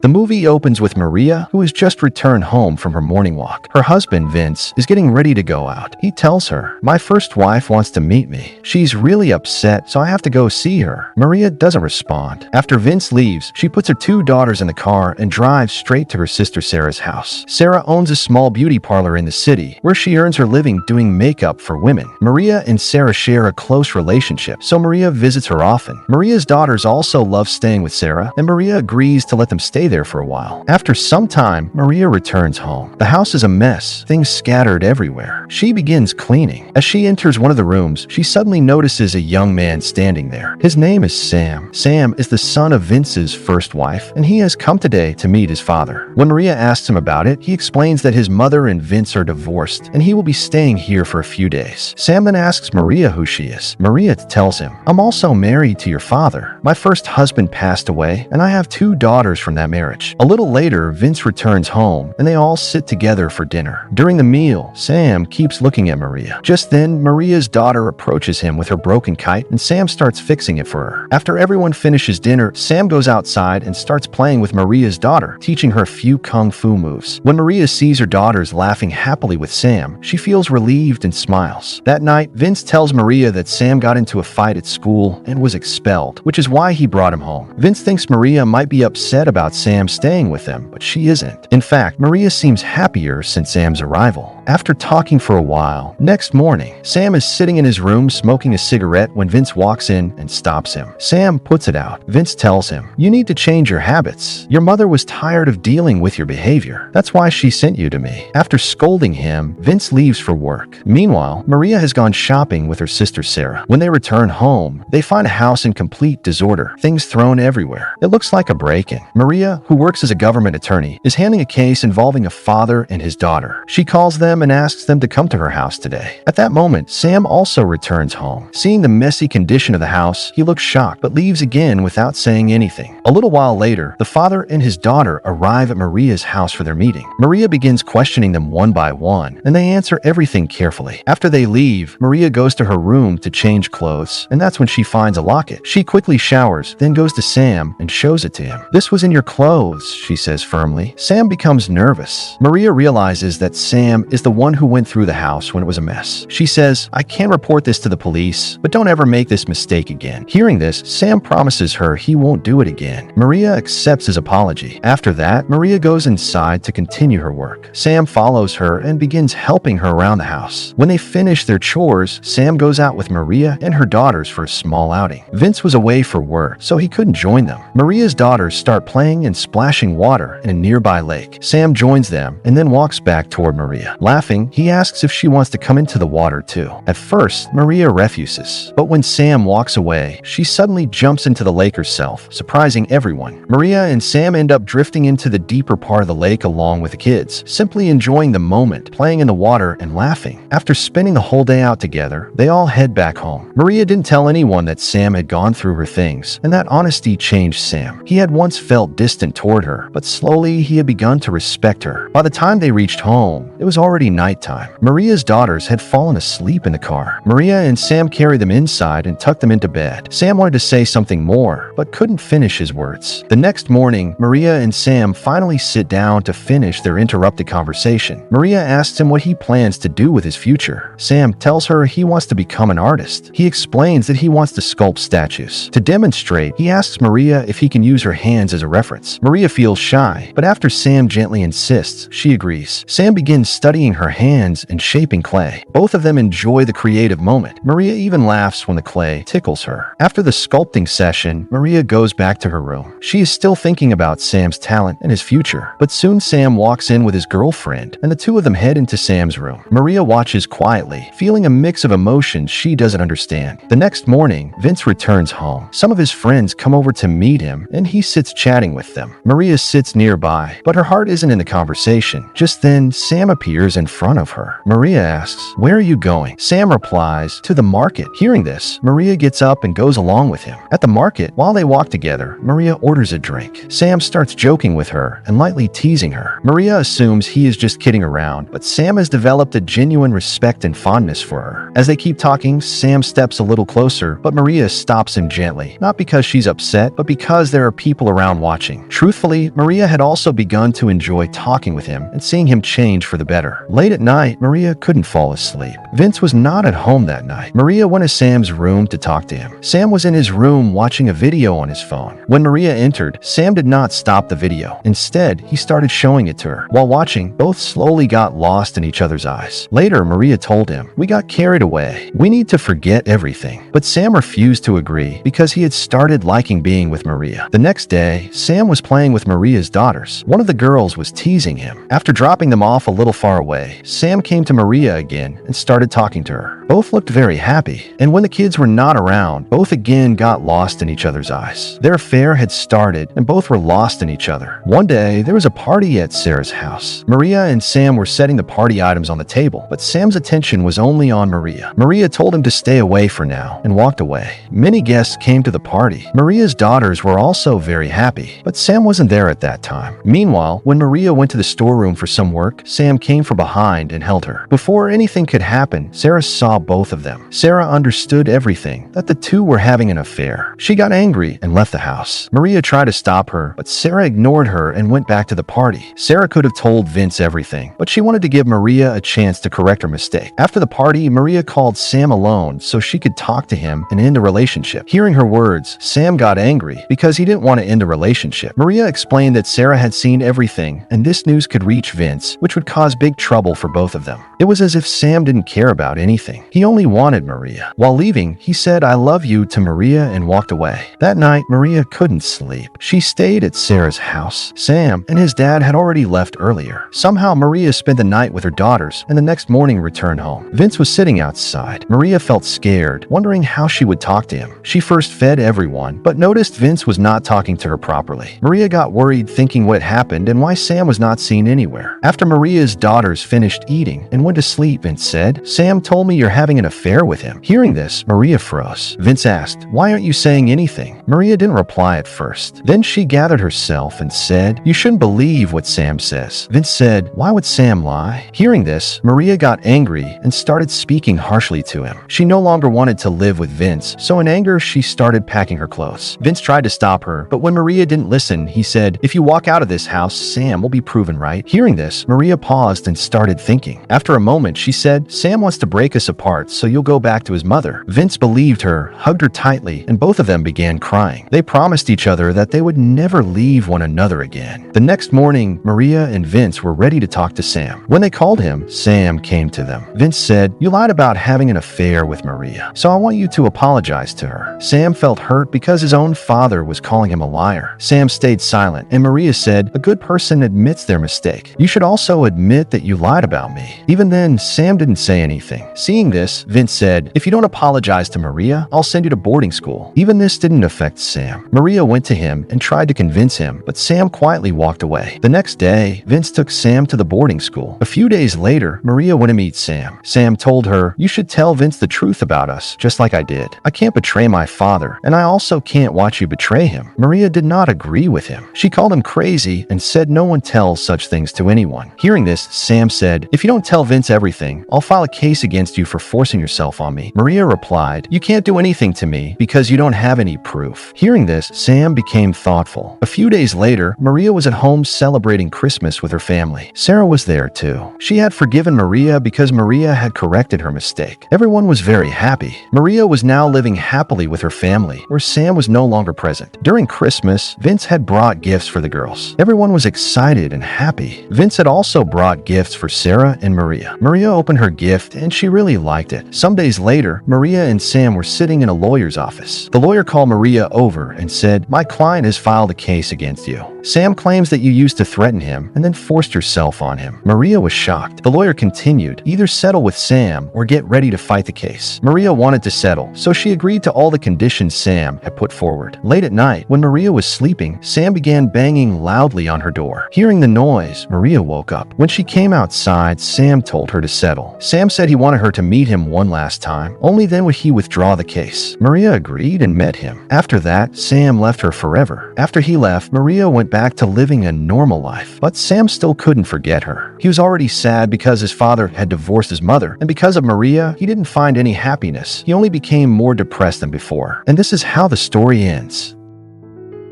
The movie opens with Maria, who has just returned home from her morning walk. Her husband, Vince, is getting ready to go out. He tells her, "My first wife wants to meet me. She's really upset, so I have to go see her." Maria doesn't respond. After Vince leaves, she puts her two daughters in the car and drives straight to her sister Sarah's house. Sarah owns a small beauty parlor in the city, where she earns her living doing makeup for women. Maria and Sarah share a close relationship, so Maria visits her often. Maria's daughters also love staying with Sarah, and Maria agrees to let them stay there for a while. After some time, Maria returns home. The house is a mess, things scattered everywhere. She begins cleaning. As she enters one of the rooms, she suddenly notices a young man standing there. His name is Sam. Sam is the son of Vince's first wife, and he has come today to meet his father. When Maria asks him about it, he explains that his mother and Vince are divorced, and he will be staying here for a few days. Sam then asks Maria who she is. Maria tells him, "I'm also married to your father. My first husband passed away, and I have two daughters from that marriage." A little later, Vince returns home, and they all sit together for dinner. During the meal, Sam keeps looking at Maria. Just then, Maria's daughter approaches him with her broken kite, and Sam starts fixing it for her. After everyone finishes dinner, Sam goes outside and starts playing with Maria's daughter, teaching her a few kung fu moves. When Maria sees her daughters laughing happily with Sam, she feels relieved and smiles. That night, Vince tells Maria that Sam got into a fight at school and was expelled, which is why he brought him home. Vince thinks Maria might be upset about Sam staying with them, but she isn't. In fact, Maria seems happier since Sam's arrival. After talking for a while, next morning, Sam is sitting in his room smoking a cigarette when Vince walks in and stops him. Sam puts it out. Vince tells him, "You need to change your habits. Your mother was tired of dealing with your behavior. That's why she sent you to me." After scolding him, Vince leaves for work. Meanwhile, Maria has gone shopping with her sister Sarah. When they return home, they find a house in complete disorder, things thrown everywhere. It looks like a break-in. Maria, who works as a government attorney, is handling a case involving a father and his daughter. She calls them and asks them to come to her house today. At that moment, Sam also returns home. Seeing the messy condition of the house, he looks shocked but leaves again without saying anything. A little while later, the father and his daughter arrive at Maria's house for their meeting. Maria begins questioning them one by one, and they answer everything carefully. After they leave, Maria goes to her room to change clothes, and that's when she finds a locket. She quickly showers, then goes to Sam and shows it to him. "This was in your clothes," she says firmly. Sam becomes nervous. Maria realizes that Sam is the one who went through the house when it was a mess. She says, "I can report this to the police, but don't ever make this mistake again." Hearing this, Sam promises her he won't do it again. Maria accepts his apology. After that, Maria goes inside to continue her work. Sam follows her and begins helping her around the house. When they finish their chores, Sam goes out with Maria and her daughters for a small outing. Vince was away for work, so he couldn't join them. Maria's daughters start playing and splashing water in a nearby lake. Sam joins them and then walks back toward Maria. Laughing, he asks if she wants to come into the water too. At first, Maria refuses, but when Sam walks away, she suddenly jumps into the lake herself, surprising everyone. Maria and Sam end up drifting into the deeper part of the lake along with the kids, simply enjoying the moment, playing in the water and laughing. After spending the whole day out together, they all head back home. Maria didn't tell anyone that Sam had gone through her things, and that honesty changed Sam. He had once felt distant toward her, but slowly he had begun to respect her. By the time they reached home, it was already nighttime. Maria's daughters had fallen asleep in the car. Maria and Sam carried them inside and tucked them into bed. Sam wanted to say something more, but couldn't finish his words. The next morning, Maria and Sam finally sit down to finish their interrupted conversation. Maria asks him what he plans to do with his future. Sam tells her he wants to become an artist. He explains that he wants to sculpt statues. To demonstrate, he asks Maria if he can use her hands as a reference. Maria feels shy, but after Sam gently insists, she agrees. Sam begins studying her hands and shaping clay. Both of them enjoy the creative moment. Maria even laughs when the clay tickles her. After the sculpting session, Maria goes back to her room. She is still thinking about Sam's talent and his future, but soon Sam walks in with his girlfriend, and the two of them head into Sam's room. Maria watches quietly, feeling a mix of emotions she doesn't understand. The next morning, Vince returns home. Some of his friends come over to meet him, and he sits chatting with them. Maria sits nearby, but her heart isn't in the conversation. Just then, Sam appears in in front of her. Maria asks, "Where are you going?" Sam replies, "To the market." Hearing this, Maria gets up and goes along with him. At the market, while they walk together, Maria orders a drink. Sam starts joking with her and lightly teasing her. Maria assumes he is just kidding around, but Sam has developed a genuine respect and fondness for her. As they keep talking, Sam steps a little closer, but Maria stops him gently, not because she's upset, but because there are people around watching. Truthfully, Maria had also begun to enjoy talking with him and seeing him change for the better. Late at night, Maria couldn't fall asleep. Vince was not at home that night. Maria went to Sam's room to talk to him. Sam was in his room watching a video on his phone. When Maria entered, Sam did not stop the video. Instead, he started showing it to her. While watching, both slowly got lost in each other's eyes. Later, Maria told him, "We got carried away. We need to forget everything." But Sam refused to agree because he had started liking being with Maria. The next day, Sam was playing with Maria's daughters. One of the girls was teasing him. After dropping them off a little far away, Sam came to Maria again and started talking to her. Both looked very happy, and when the kids were not around, both again got lost in each other's eyes. Their affair had started, and both were lost in each other. One day, there was a party at Sarah's house. Maria and Sam were setting the party items on the table, but Sam's attention was only on Maria. Maria told him to stay away for now and walked away. Many guests came to the party. Maria's daughters were also very happy, but Sam wasn't there at that time. Meanwhile, when Maria went to the storeroom for some work, Sam came from behind and held her. Before anything could happen, Sarah saw both of them. Sarah understood everything, that the two were having an affair. She got angry and left the house. Maria tried to stop her, but Sarah ignored her and went back to the party. Sarah could have told Vince everything, but she wanted to give Maria a chance to correct her mistake. After the party, Maria called Sam alone so she could talk to him and end the relationship. Hearing her words, Sam got angry because he didn't want to end the relationship. Maria explained that Sarah had seen everything and this news could reach Vince, which would cause big trouble for both of them. It was as if Sam didn't care about anything. He only wanted Maria. While leaving, he said, "I love you" to Maria and walked away. That night, Maria couldn't sleep. She stayed at Sarah's house. Sam and his dad had already left earlier. Somehow, Maria spent the night with her daughters and the next morning returned home. Vince was sitting outside. Maria felt scared, wondering how she would talk to him. She first fed everyone, but noticed Vince was not talking to her properly. Maria got worried, thinking what happened and why Sam was not seen anywhere. After Maria's daughters finished eating and went to sleep, Vince said, "Sam told me you're having an affair with him." Hearing this, Maria froze. Vince asked, "Why aren't you saying anything?" Maria didn't reply at first. Then she gathered herself and said, "You shouldn't believe what Sam says." Vince said, "Why would Sam lie?" Hearing this, Maria got angry and started speaking harshly to him. She no longer wanted to live with Vince, so in anger, she started packing her clothes. Vince tried to stop her, but when Maria didn't listen, he said, "If you walk out of this house, Sam will be proven right." Hearing this, Maria paused and started thinking. After a moment, she said, "Sam wants to break us apart, so you'll go back to his mother." Vince believed her, hugged her tightly, and both of them began crying. They promised each other that they would never leave one another again. The next morning, Maria and Vince were ready to talk to Sam. When they called him, Sam came to them. Vince said, "You lied about having an affair with Maria, so I want you to apologize to her." Sam felt hurt because his own father was calling him a liar. Sam stayed silent, and Maria said, "A good person admits their mistake. You should also admit that you lied about me." Even then, Sam didn't say anything. Seeing this, Vince said, "If you don't apologize to Maria, I'll send you to boarding school." Even this didn't affect Sam. Maria went to him and tried to convince him, but Sam quietly walked away. The next day, Vince took Sam to the boarding school. A few days later, Maria went to meet Sam. Sam told her, "You should tell Vince the truth about us, just like I did. I can't betray my father, and I also can't watch you betray him." Maria did not agree with him. She called him crazy and said no one tells such things to anyone. Hearing this, Sam said, "If you don't tell Vince everything, I'll file a case against you for forcing yourself on me." Maria replied, "You can't do anything to me because you don't have any proof." Hearing this, Sam became thoughtful. A few days later, Maria was at home celebrating Christmas with her family. Sarah was there too. She had forgiven Maria because Maria had corrected her mistake. Everyone was very happy. Maria was now living happily with her family, where Sam was no longer present. During Christmas, Vince had brought gifts for the girls. Everyone was excited and happy. Vince had also brought gifts for Sarah and Maria. Maria opened her gift and she really liked it. Some days later, Maria and Sam were sitting in a lawyer's office. The lawyer called Maria over and said, "My client has filed a case against you. Sam claims that you used to threaten him and then forced yourself on him." Maria was shocked. The lawyer continued, "Either settle with Sam or get ready to fight the case." Maria wanted to settle, so she agreed to all the conditions Sam had put forward. Late at night, when Maria was sleeping, Sam began banging loudly on her door. Hearing the noise, Maria woke up. When she came outside, outside, Sam told her to settle. Sam said he wanted her to meet him one last time. Only then would he withdraw the case. Maria agreed and met him. After that, Sam left her forever. After he left, Maria went back to living a normal life. But Sam still couldn't forget her. He was already sad because his father had divorced his mother, and because of Maria, he didn't find any happiness. He only became more depressed than before. And this is how the story ends.